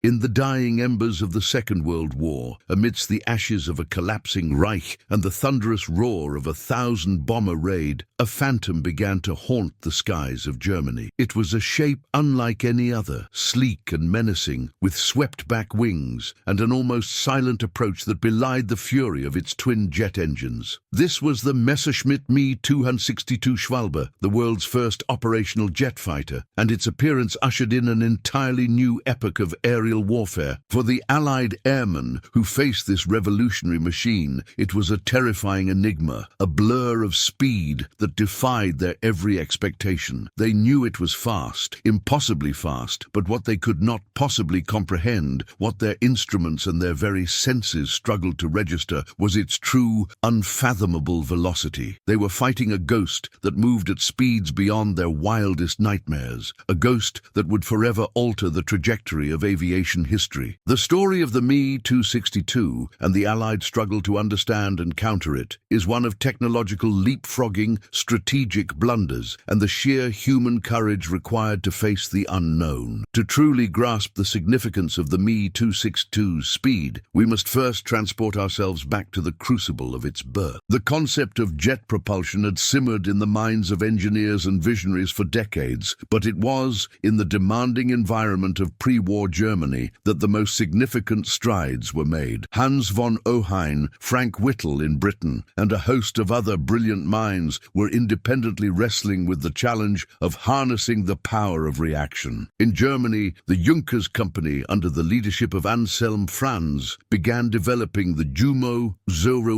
In the dying embers of the Second World War, amidst the ashes of a collapsing Reich and the thunderous roar of a 1,000-bomber raid, a phantom began to haunt the skies of Germany. It was a shape unlike any other, sleek and menacing, with swept-back wings and an almost silent approach that belied the fury of its twin jet engines. This was the Messerschmitt Me-262 Schwalbe, the world's first operational jet fighter, and its appearance ushered in an entirely new epoch of aerial warfare. For the Allied airmen who faced this revolutionary machine, it was a terrifying enigma, a blur of speed that defied their every expectation. They knew it was fast, impossibly fast, but what they could not possibly comprehend, what their instruments and their very senses struggled to register, was its true, unfathomable velocity. They were fighting a ghost that moved at speeds beyond their wildest nightmares, a ghost that would forever alter the trajectory of aviation history. The story of the Me-262 and the Allied struggle to understand and counter it is one of technological leapfrogging, strategic blunders, and the sheer human courage required to face the unknown. To truly grasp the significance of the Me-262's speed, we must first transport ourselves back to the crucible of its birth. The concept of jet propulsion had simmered in the minds of engineers and visionaries for decades, but it was in the demanding environment of pre-war Germany that the most significant strides were made. Hans von Ohain, Frank Whittle in Britain, and a host of other brilliant minds were independently wrestling with the challenge of harnessing the power of reaction. In Germany, the Junkers Company, under the leadership of Anselm Franz, began developing the Jumo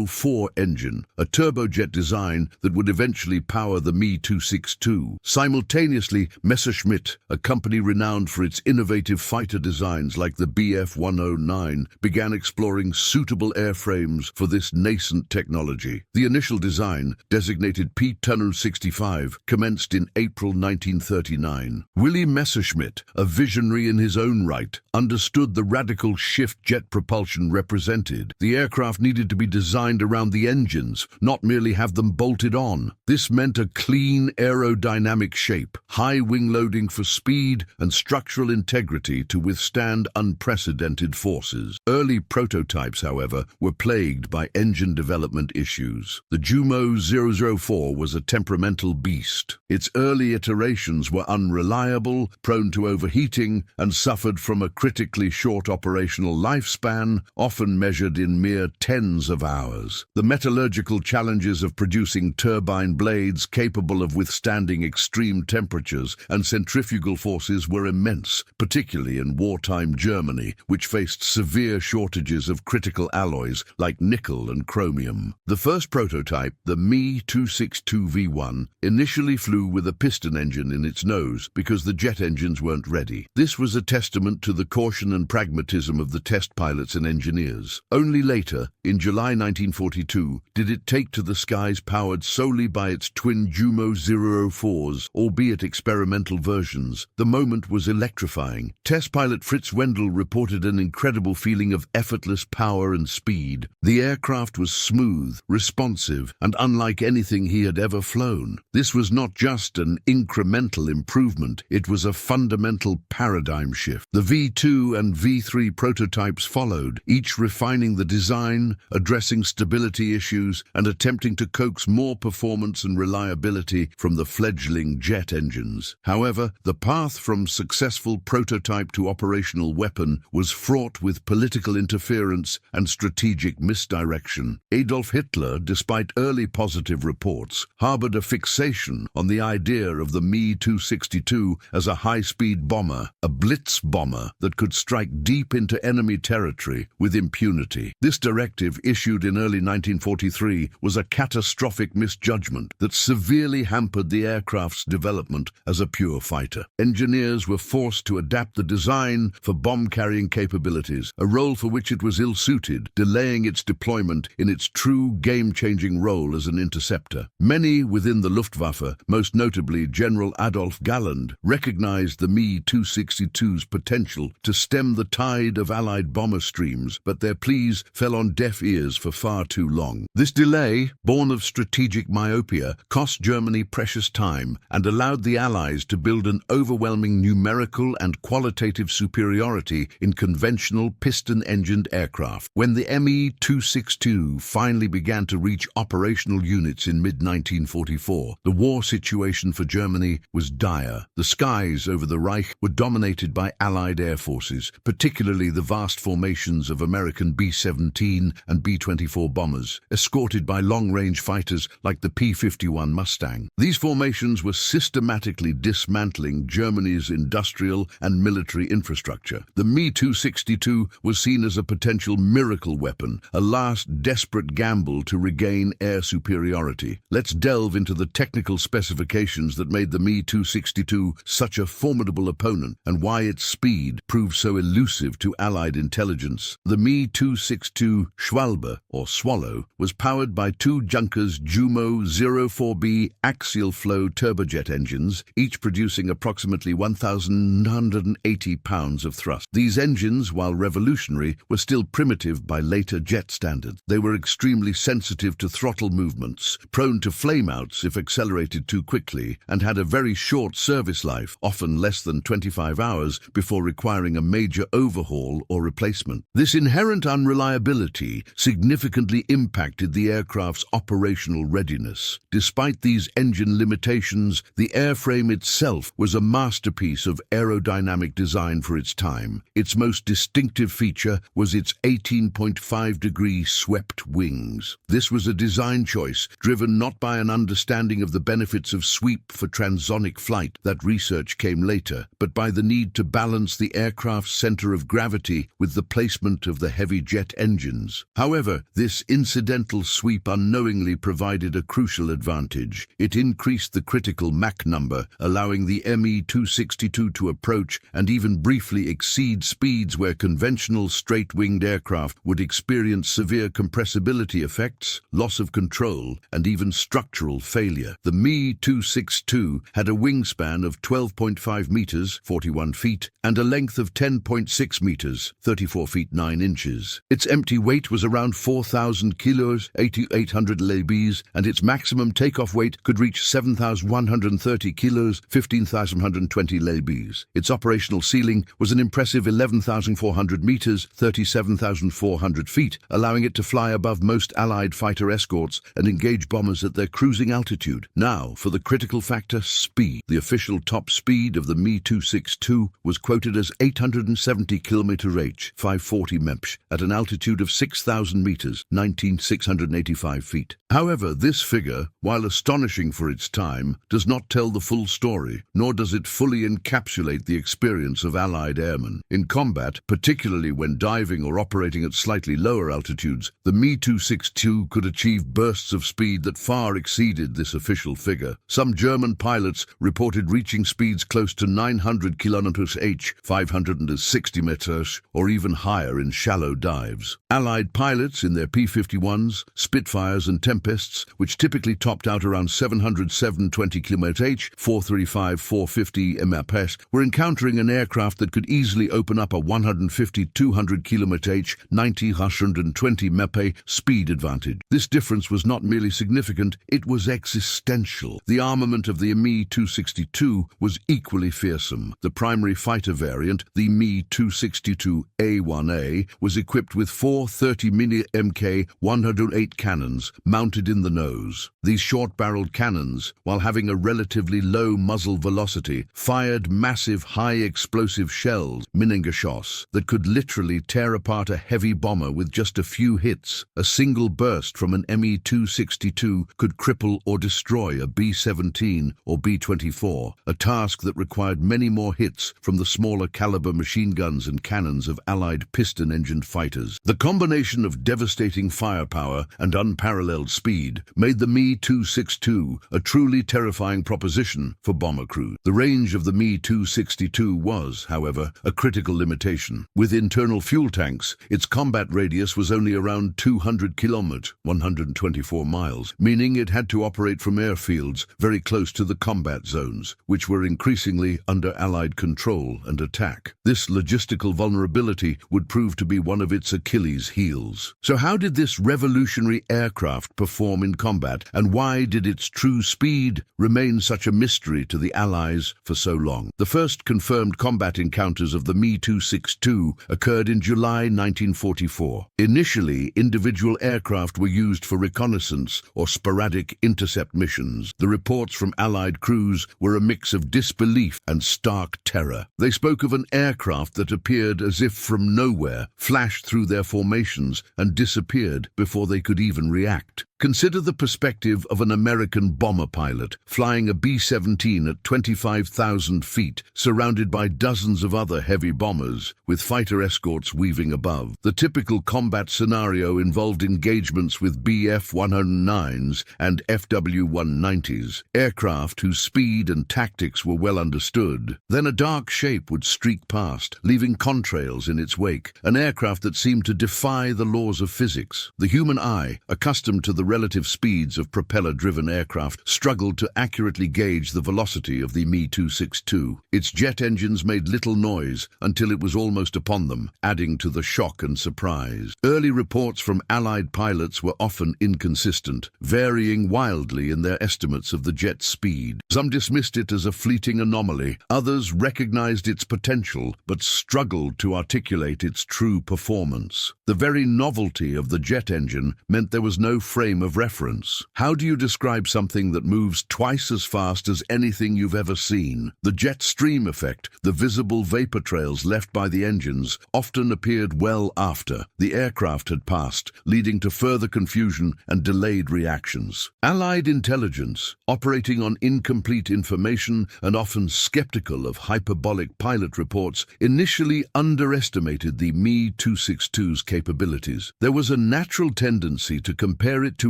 04 engine, a turbojet design that would eventually power the Me-262. Simultaneously, Messerschmitt, a company renowned for its innovative fighter designs like the Bf-109, began exploring suitable airframes for this nascent technology. The initial design, designated P-265, commenced in April 1939. Willy Messerschmitt, a visionary in his own right, understood the radical shift jet propulsion represented. The aircraft needed to be designed around the engines, not merely have them bolted on. This meant a clean aerodynamic shape, high wing loading for speed, and structural integrity to withstand unprecedented forces. Early prototypes, however, were plagued by engine development issues. The Jumo 004 was a temperamental beast. Its early iterations were unreliable, prone to overheating, and suffered from a critically short operational lifespan, often measured in mere tens of hours. The metallurgical challenges of producing turbine blades capable of withstanding extreme temperatures and centrifugal forces were immense, particularly in wartime Germany, which faced severe shortages of critical alloys like nickel and chromium. The first prototype, the Me-262V1, initially flew with a piston engine in its nose because the jet engines weren't ready. This was a testament to the caution and pragmatism of the test pilots and engineers. Only later, in July 1942, did it take to the skies powered solely by its twin Jumo 004s, albeit experimental versions. The moment was electrifying. Test pilot Fritz Wendel reported an incredible feeling of effortless power and speed. The aircraft was smooth, responsive, and unlike anything he had ever flown. This was not just an incremental improvement, it was a fundamental paradigm shift. The V2 and V3 prototypes followed, each refining the design, addressing stability issues, and attempting to coax more performance and reliability from the fledgling jet engines. However, the path from successful prototype to operational weapon was fraught with political interference and strategic misdirection. Adolf Hitler, despite early positive reports, harbored a fixation on the idea of the Me-262 as a high-speed bomber, a blitz bomber that could strike deep into enemy territory with impunity. This directive, issued in early 1943, was a catastrophic misjudgment that severely hampered the aircraft's development as a pure fighter. Engineers were forced to adapt the design for bomb-carrying capabilities, a role for which it was ill-suited, delaying its deployment in its true game-changing role as an interceptor. Many within the Luftwaffe, most notably General Adolf Galland, recognized the Me-262's potential to stem the tide of Allied bomber streams, but their pleas fell on deaf ears for far too long. This delay, born of strategic myopia, cost Germany precious time and allowed the Allies to build an overwhelming numerical and qualitative superiority superiority in conventional piston-engined aircraft. When the Me-262 finally began to reach operational units in mid-1944, the war situation for Germany was dire. The skies over the Reich were dominated by Allied air forces, particularly the vast formations of American B-17 and B-24 bombers, escorted by long-range fighters like the P-51 Mustang. These formations were systematically dismantling Germany's industrial and military infrastructure. The Me-262 was seen as a potential miracle weapon, a last desperate gamble to regain air superiority. Let's delve into the technical specifications that made the Me-262 such a formidable opponent and why its speed proved so elusive to Allied intelligence. The Me-262 Schwalbe, or Swallow, was powered by two Junkers Jumo 04B axial flow turbojet engines, each producing approximately 1,980 pounds of thrust. These engines, while revolutionary, were still primitive by later jet standards. They were extremely sensitive to throttle movements, prone to flameouts if accelerated too quickly, and had a very short service life, often less than 25 hours, before requiring a major overhaul or replacement. This inherent unreliability significantly impacted the aircraft's operational readiness. Despite these engine limitations, the airframe itself was a masterpiece of aerodynamic design for its time. Its most distinctive feature was its 18.5-degree swept wings. This was a design choice driven not by an understanding of the benefits of sweep for transonic flight, that research came later, but by the need to balance the aircraft's center of gravity with the placement of the heavy jet engines. However, this incidental sweep unknowingly provided a crucial advantage. It increased the critical Mach number, allowing the Me-262 to approach and even briefly exceed speeds where conventional straight-winged aircraft would experience severe compressibility effects, loss of control, and even structural failure. The Me-262 had a wingspan of 12.5 meters, 41 feet, and a length of 10.6 meters, 34 feet 9 inches. Its empty weight was around 4,000 kilos, 8,800 lbs, and its maximum takeoff weight could reach 7,130 kilos, 15,120 lbs. Its operational ceiling was an impressive 11,400 meters, 37,400 feet, allowing it to fly above most Allied fighter escorts and engage bombers at their cruising altitude. Now, for the critical factor, speed. The official top speed of the Me-262 was quoted as 870 km/h, 540 mph, at an altitude of 6,000 meters, 19,685 feet. However, this figure, while astonishing for its time, does not tell the full story, nor does it fully encapsulate the experience of Allied airmen. In combat, particularly when diving or operating at slightly lower altitudes, the Me-262 could achieve bursts of speed that far exceeded this official figure. Some German pilots reported reaching speeds close to 900 km/h, 560 meters, or even higher in shallow dives. Allied pilots in their P-51s, Spitfires and Tempests, which typically topped out around 720 km/h, 435-450 mph, were encountering an aircraft that could easily open up a 150-200 km/h, 90-120 mph speed advantage. This difference was not merely significant, it was existential. The armament of the Me-262 was equally fearsome. The primary fighter variant, the Me-262A1A, was equipped with four 30mm Mk 108 cannons mounted in the nose. These short-barreled cannons, while having a relatively low muzzle velocity, fired massive high-explosive shells, Minengeschoss, that could literally tear apart a heavy bomber with just a few hits. A single burst from an Me-262 could cripple or destroy a B-17 or B-24, a task that required many more hits from the smaller caliber machine guns and cannons of Allied piston-engined fighters. The combination of devastating firepower and unparalleled speed made the Me-262 a truly terrifying proposition for bomber crews. The range of the Me-262 was, however, a critical limitation. With internal fuel tanks, its combat radius was only around 200 kilometers, 124 miles, meaning it had to operate from airfields very close to the combat zones, which were increasingly under Allied control and attack. This logistical vulnerability would prove to be one of its Achilles' heels. So how did this revolutionary aircraft perform in combat, and why did its true speed remain such a mystery to the Allies for so long? The first confirmed combat encounter encounters of the Me-262 occurred in July 1944. Initially, individual aircraft were used for reconnaissance or sporadic intercept missions. The reports from Allied crews were a mix of disbelief and stark terror. They spoke of an aircraft that appeared as if from nowhere, flashed through their formations, and disappeared before they could even react. Consider the perspective of an American bomber pilot flying a B-17 at 25,000 feet, surrounded by dozens of other heavy bombers, with fighter escorts weaving above. The typical combat scenario involved engagements with Bf-109s and FW-190s, aircraft whose speed and tactics were well understood. Then a dark shape would streak past, leaving contrails in its wake, an aircraft that seemed to defy the laws of physics. The human eye, accustomed to the relative speeds of propeller-driven aircraft, struggled to accurately gauge the velocity of the Me-262. Its jet engines made little noise until it was almost upon them, adding to the shock and surprise. Early reports from Allied pilots were often inconsistent, varying wildly in their estimates of the jet's speed. Some dismissed it as a fleeting anomaly, others recognized its potential but struggled to articulate its true performance. The very novelty of the jet engine meant there was no frame of reference. How do you describe something that moves twice as fast as anything you've ever seen? The jet stream effect, the visible vapor trails left by the engines, often appeared well after the aircraft had passed, leading to further confusion and delayed reactions. Allied intelligence, operating on incomplete information and often skeptical of hyperbolic pilot reports, initially underestimated the Me-262's capabilities. There was a natural tendency to compare it to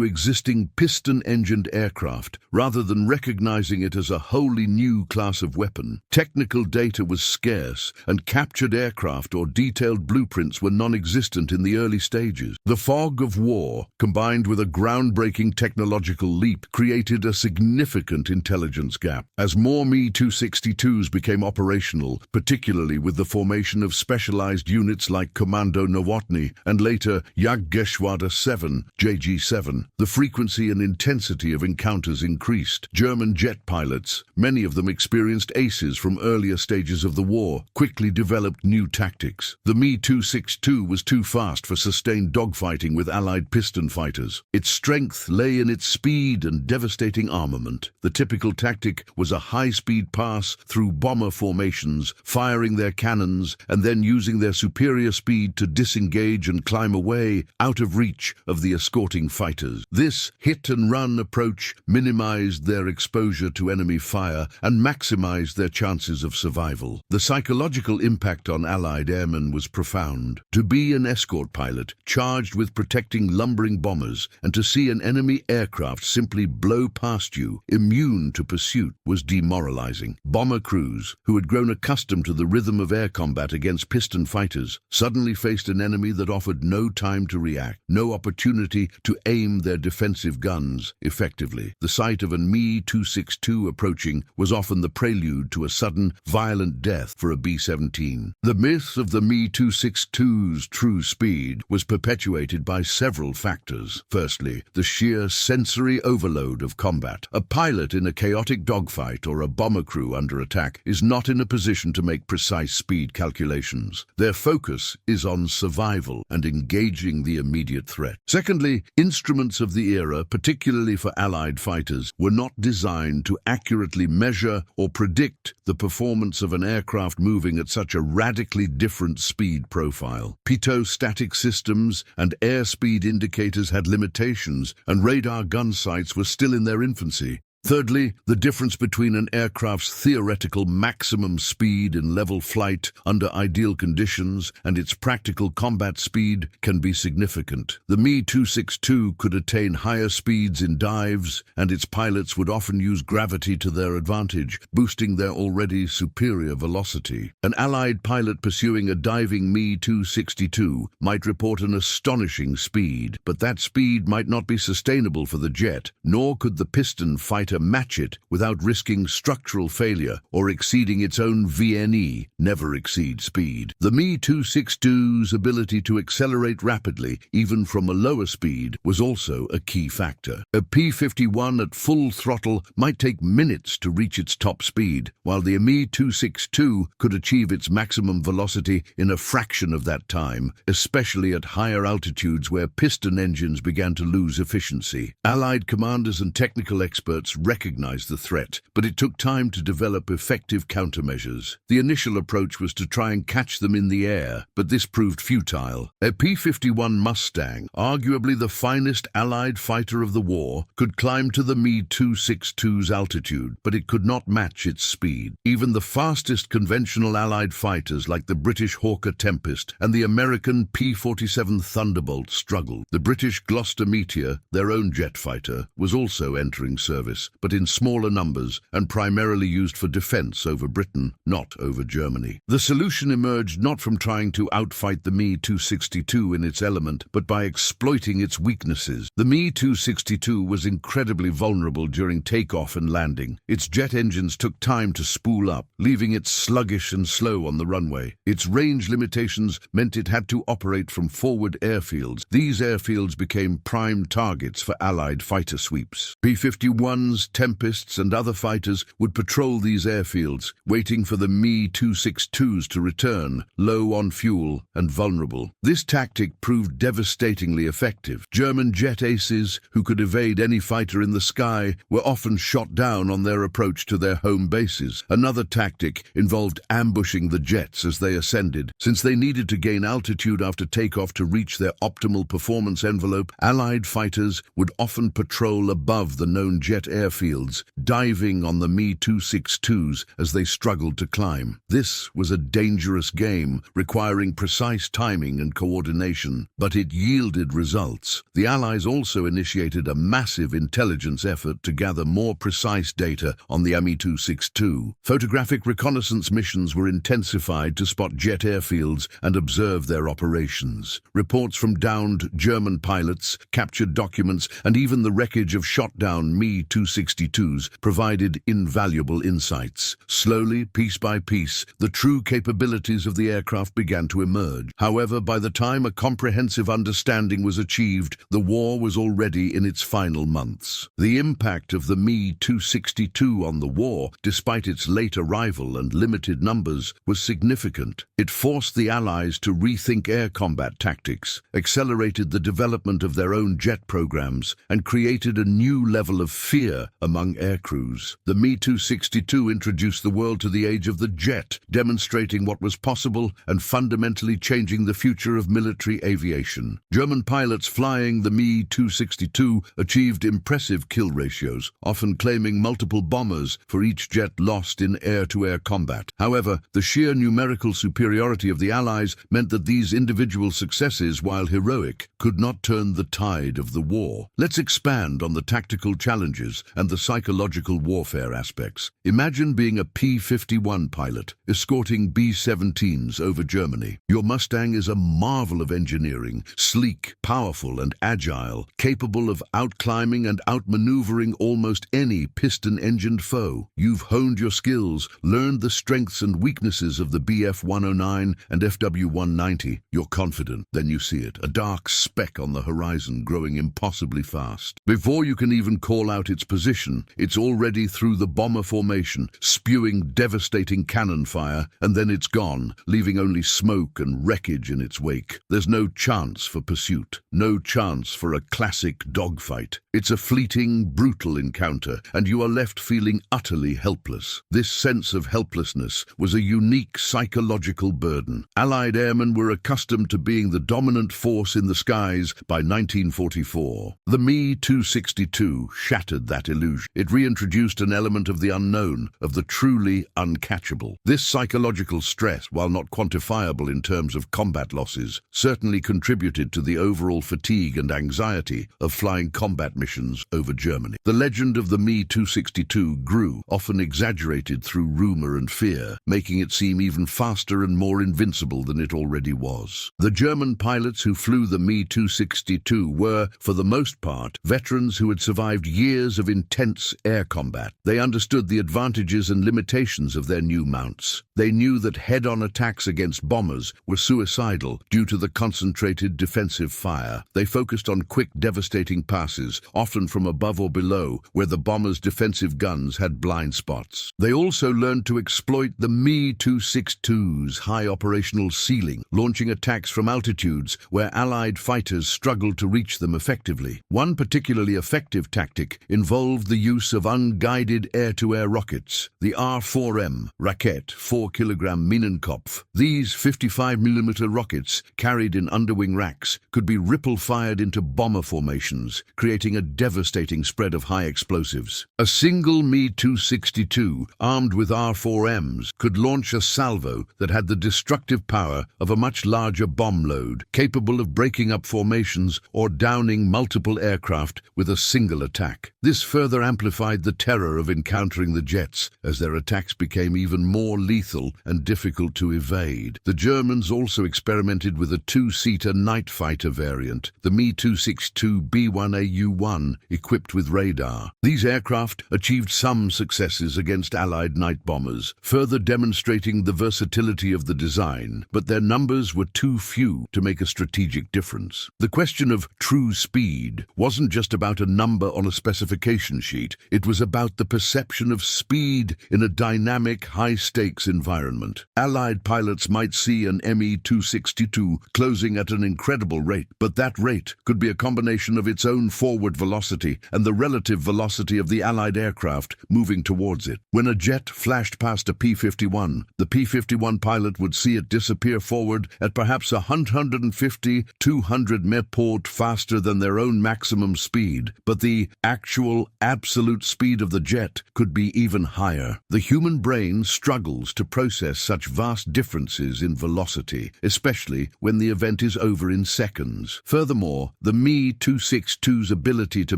existing piston-engined aircraft, rather than recognizing it as a wholly new class of weapon. Technical data was scarce, and captured aircraft or detailed blueprints were non-existent in the early stages. The fog of war, combined with a groundbreaking technological leap, created a significant intelligence gap. As more Me-262s became operational, particularly with the formation of specialized units like Commando Nowotny and later Jagdgeschwader 7, JG7, the frequency and intensity of encounters increased. German jet pilots, many of them experienced aces from earlier stages of the war, quickly developed new tactics. The Me-262 was too fast for sustained dogfighting with Allied piston fighters. Its strength lay in its speed and devastating armament. The typical tactic was a high-speed pass through bomber formations, firing their cannons and then using their superior speed to disengage and climb away out of reach of the escorting fighters. This hit-and-run approach minimized their exposure to enemy fire and maximized their chances of survival. The psychological impact on Allied airmen was profound. To be an escort pilot, charged with protecting lumbering bombers, and to see an enemy aircraft simply blow past you, immune to pursuit, was demoralizing. Bomber crews, who had grown accustomed to the rhythm of air combat against piston fighters, suddenly faced an enemy that offered no time to react, no opportunity to aim their defensive guns effectively. The sight of a Me-262 approaching was often the prelude to a sudden, violent death for a B-17. The myth of the Me-262's true speed was perpetuated by several factors. Firstly, the sheer sensory overload of combat. A pilot in a chaotic dogfight or a bomber crew under attack is not in a position to make precise speed calculations. Their focus is on survival and engaging the immediate threat. Secondly, instruments of the era, particularly for Allied fighters, were not designed to accurately measure or predict the performance of an aircraft moving at such a radically different speed profile. Pitot-static systems and airspeed indicators had limitations, and radar gun sights were still in their infancy. Thirdly, the difference between an aircraft's theoretical maximum speed in level flight under ideal conditions and its practical combat speed can be significant. The Me-262 could attain higher speeds in dives, and its pilots would often use gravity to their advantage, boosting their already superior velocity. An Allied pilot pursuing a diving Me-262 might report an astonishing speed, but that speed might not be sustainable for the jet, nor could the piston fighter fighter match it without risking structural failure or exceeding its own VNE, never exceed speed. The Me-262's ability to accelerate rapidly, even from a lower speed, was also a key factor. A P-51 at full throttle might take minutes to reach its top speed, while the Me-262 could achieve its maximum velocity in a fraction of that time, especially at higher altitudes where piston engines began to lose efficiency. Allied commanders and technical experts recognized the threat, but it took time to develop effective countermeasures. The initial approach was to try and catch them in the air, but this proved futile. A P-51 Mustang, arguably the finest Allied fighter of the war, could climb to the Me-262's altitude, but it could not match its speed. Even the fastest conventional Allied fighters like the British Hawker Tempest and the American P-47 Thunderbolt struggled. The British Gloucester Meteor, their own jet fighter, was also entering service, but in smaller numbers and primarily used for defense over Britain, not over Germany. The solution emerged not from trying to outfight the Me-262 in its element, but by exploiting its weaknesses. The Me-262 was incredibly vulnerable during takeoff and landing. Its jet engines took time to spool up, leaving it sluggish and slow on the runway. Its range limitations meant it had to operate from forward airfields. These airfields became prime targets for Allied fighter sweeps. P-51s, Tempests, and other fighters would patrol these airfields, waiting for the Me-262s to return, low on fuel and vulnerable. This tactic proved devastatingly effective. German jet aces, who could evade any fighter in the sky, were often shot down on their approach to their home bases. Another tactic involved ambushing the jets as they ascended. Since they needed to gain altitude after takeoff to reach their optimal performance envelope, Allied fighters would often patrol above the known jet airfields, diving on the Me-262s as they struggled to climb. This was a dangerous game, requiring precise timing and coordination, but it yielded results. The Allies also initiated a massive intelligence effort to gather more precise data on the Me-262. Photographic reconnaissance missions were intensified to spot jet airfields and observe their operations. Reports from downed German pilots, captured documents, and even the wreckage of shot-down Me-262s provided invaluable insights. Slowly, piece by piece, the true capabilities of the aircraft began to emerge. However, by the time a comprehensive understanding was achieved, the war was already in its final months. The impact of the Me-262 on the war, despite its late arrival and limited numbers, was significant. It forced the Allies to rethink air combat tactics, accelerated the development of their own jet programs, and created a new level of fear among aircrews. The Me-262 introduced the world to the age of the jet, demonstrating what was possible and fundamentally changing the future of military aviation. German pilots flying the Me-262 achieved impressive kill ratios, often claiming multiple bombers for each jet lost in air-to-air combat. However, the sheer numerical superiority of the Allies meant that these individual successes, while heroic, could not turn the tide of the war. Let's expand on the tactical challenges and the psychological warfare aspects. Imagine being a P-51 pilot, escorting B-17s over Germany. Your Mustang is a marvel of engineering, sleek, powerful, and agile, capable of outclimbing and outmaneuvering almost any piston-engined foe. You've honed your skills, learned the strengths and weaknesses of the Bf-109 and FW-190. You're confident, then you see it, a dark speck on the horizon growing impossibly fast. Before you can even call out its position, it's already through the bomber formation, spewing devastating cannon fire, and then it's gone, leaving only smoke and wreckage in its wake. There's no chance for pursuit, no chance for a classic dogfight. It's a fleeting, brutal encounter, and you are left feeling utterly helpless. This sense of helplessness was a unique psychological burden. Allied airmen were accustomed to being the dominant force in the skies by 1944. The Me-262 shattered that illusion. It reintroduced an element of the unknown, of the truly uncatchable. This psychological stress, while not quantifiable in terms of combat losses, certainly contributed to the overall fatigue and anxiety of flying combat missions over Germany. The legend of the Me-262 grew, often exaggerated through rumor and fear, making it seem even faster and more invincible than it already was. The German pilots who flew the Me-262 were, for the most part, veterans who had survived years of intense air combat. They understood the advantages and limitations of their new mounts. They knew that head-on attacks against bombers were suicidal due to the concentrated defensive fire. They focused on quick, devastating passes, often from above or below, where the bombers' defensive guns had blind spots. They also learned to exploit the Me-262's high operational ceiling, launching attacks from altitudes where Allied fighters struggled to reach them effectively. One particularly effective tactic involved the use of unguided air-to-air rockets, the R-4M, Rakete 4-kilogram Minenkopf. These 55mm rockets, carried in underwing racks, could be ripple-fired into bomber formations, creating a devastating spread of high explosives. A single Me-262, armed with R-4Ms, could launch a salvo that had the destructive power of a much larger bomb load, capable of breaking up formations or downing multiple aircraft with a single attack. This further amplified the terror of encountering the jets, as their attacks became even more lethal and difficult to evade. The Germans also experimented with a two-seater night fighter variant, the Me-262 B-1AU-1, equipped with radar. These aircraft achieved some successes against Allied night bombers, further demonstrating the versatility of the design, but their numbers were too few to make a strategic difference. The question of true speed wasn't just about a number on a specification sheet. It was about the perception of speed in a dynamic, high-stakes environment. Allied pilots might see an Me-262 closing at an incredible rate, but that rate could be a combination of its own forward velocity and the relative velocity of the Allied aircraft moving towards it. When a jet flashed past a P-51, the P-51 pilot would see it disappear forward at perhaps 150-200 mph faster than their own maximum speed, but the actual absolute speed of the jet could be even higher. The human brain struggles to process such vast differences in velocity, especially when the event is over in seconds. Furthermore, the Me-262's ability to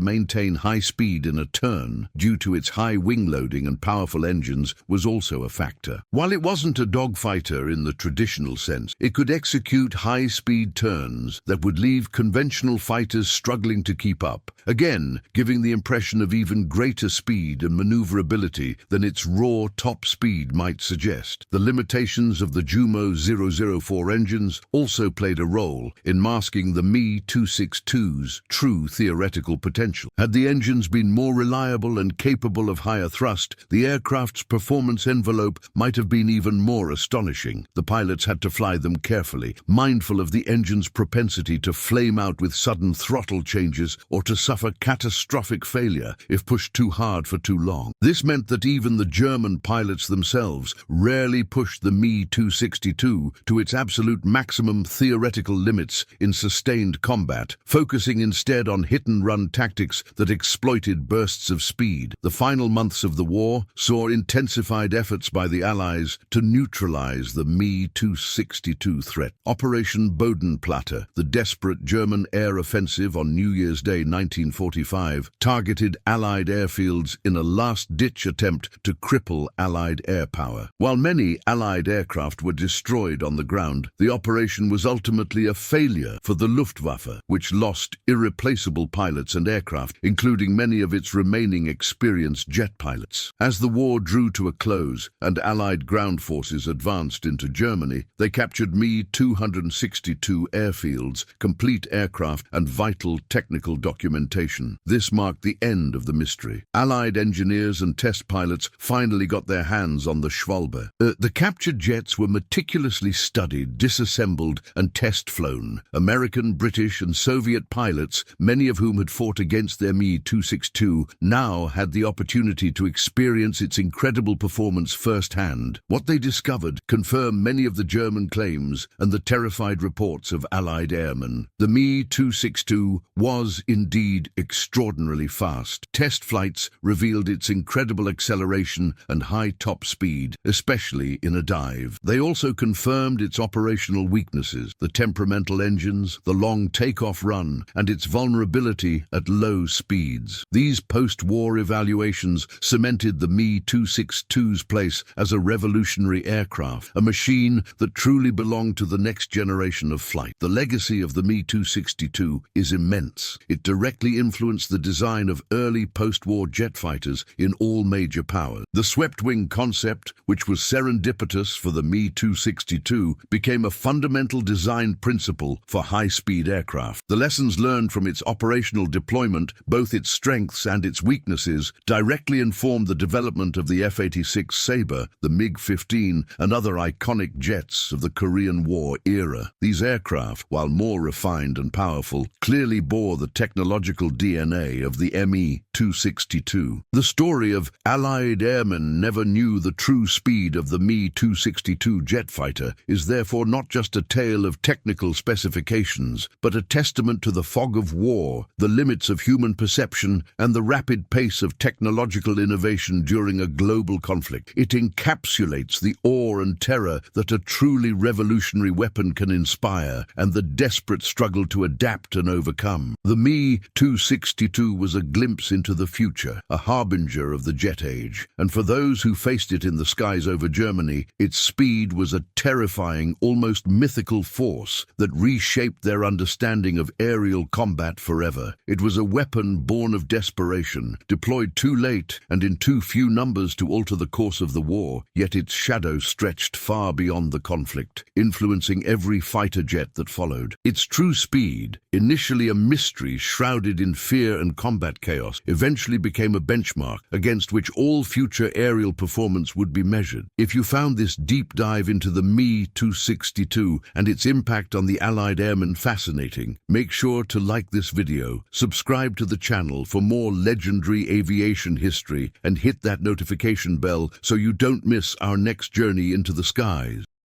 maintain high speed in a turn, due to its high wing loading and powerful engines, was also a factor. While it wasn't a dogfighter in the traditional sense, it could execute high-speed turns that would leave conventional fighters struggling to keep up, again giving the impression of even greater speed and maneuverability than its raw top speed might suggest. The limitations of the Jumo 004 engines also played a role in masking the Me-262's true theoretical potential. Had the engines been more reliable and capable of higher thrust, the aircraft's performance envelope might have been even more astonishing. The pilots had to fly them carefully, mindful of the engine's propensity to flame out with sudden throttle changes or to suffer catastrophic failure if pushed too hard for too long. This meant that even the German pilots themselves rarely pushed the Me-262 to its absolute maximum theoretical limits in sustained combat, focusing instead on hit-and-run tactics that exploited bursts of speed. The final months of the war saw intensified efforts by the Allies to neutralize the Me-262 threat. Operation Bodenplatte, the desperate German air offensive on New Year's Day 1945, targeted Allied airfields in a last-ditch attempt to cripple Allied air power. While many Allied aircraft were destroyed on the ground, the operation was ultimately a failure for the Luftwaffe, which lost irreplaceable pilots and aircraft, including many of its remaining experienced jet pilots. As the war drew to a close and Allied ground forces advanced into Germany, they captured Me-262 airfields, complete aircraft, and vital technical documentation. This marked the end of the mystery. Allied engineers and test pilots finally got their hands on the Schwalbe. The captured jets were meticulously studied, disassembled, and test-flown. American, British, and Soviet pilots, many of whom had fought against their Me-262, now had the opportunity to experience its incredible performance firsthand. What they discovered confirmed many of the German claims and the terrified reports of Allied airmen. The Me-262 was indeed extraordinarily fast. Test flights revealed its incredible acceleration and high top speed, especially in a dive. They also confirmed its operational weaknesses, the temperamental engines, the long takeoff run, and its vulnerability at low speeds. These post-war evaluations cemented the Me-262's place as a revolutionary aircraft, a machine that truly belonged to the next generation of flight. The legacy of the Me-262 is immense. It directly influenced the design of early early post-war jet fighters in all major powers. The swept-wing concept, which was serendipitous for the Me-262, became a fundamental design principle for high-speed aircraft. The lessons learned from its operational deployment, both its strengths and its weaknesses, directly informed the development of the F-86 Sabre, the MiG-15, and other iconic jets of the Korean War era. These aircraft, while more refined and powerful, clearly bore the technological DNA of the Me-262. The story of Allied airmen never knew the true speed of the Me-262 jet fighter is therefore not just a tale of technical specifications, but a testament to the fog of war, the limits of human perception, and the rapid pace of technological innovation during a global conflict. It encapsulates the awe and terror that a truly revolutionary weapon can inspire, and the desperate struggle to adapt and overcome. The Me-262 was a glimpse into the future, a harbinger of the jet age, and for those who faced it in the skies over Germany, its speed was a terrifying, almost mythical force that reshaped their understanding of aerial combat forever. It was a weapon born of desperation, deployed too late and in too few numbers to alter the course of the war, yet its shadow stretched far beyond the conflict, influencing every fighter jet that followed. Its true speed, initially a mystery shrouded in fear and combat chaos, eventually became a benchmark against which all future aerial performance would be measured. If you found this deep dive into the Me-262 and its impact on the Allied airmen fascinating, make sure to like this video, subscribe to the channel for more legendary aviation history, and hit that notification bell so you don't miss our next journey into the skies.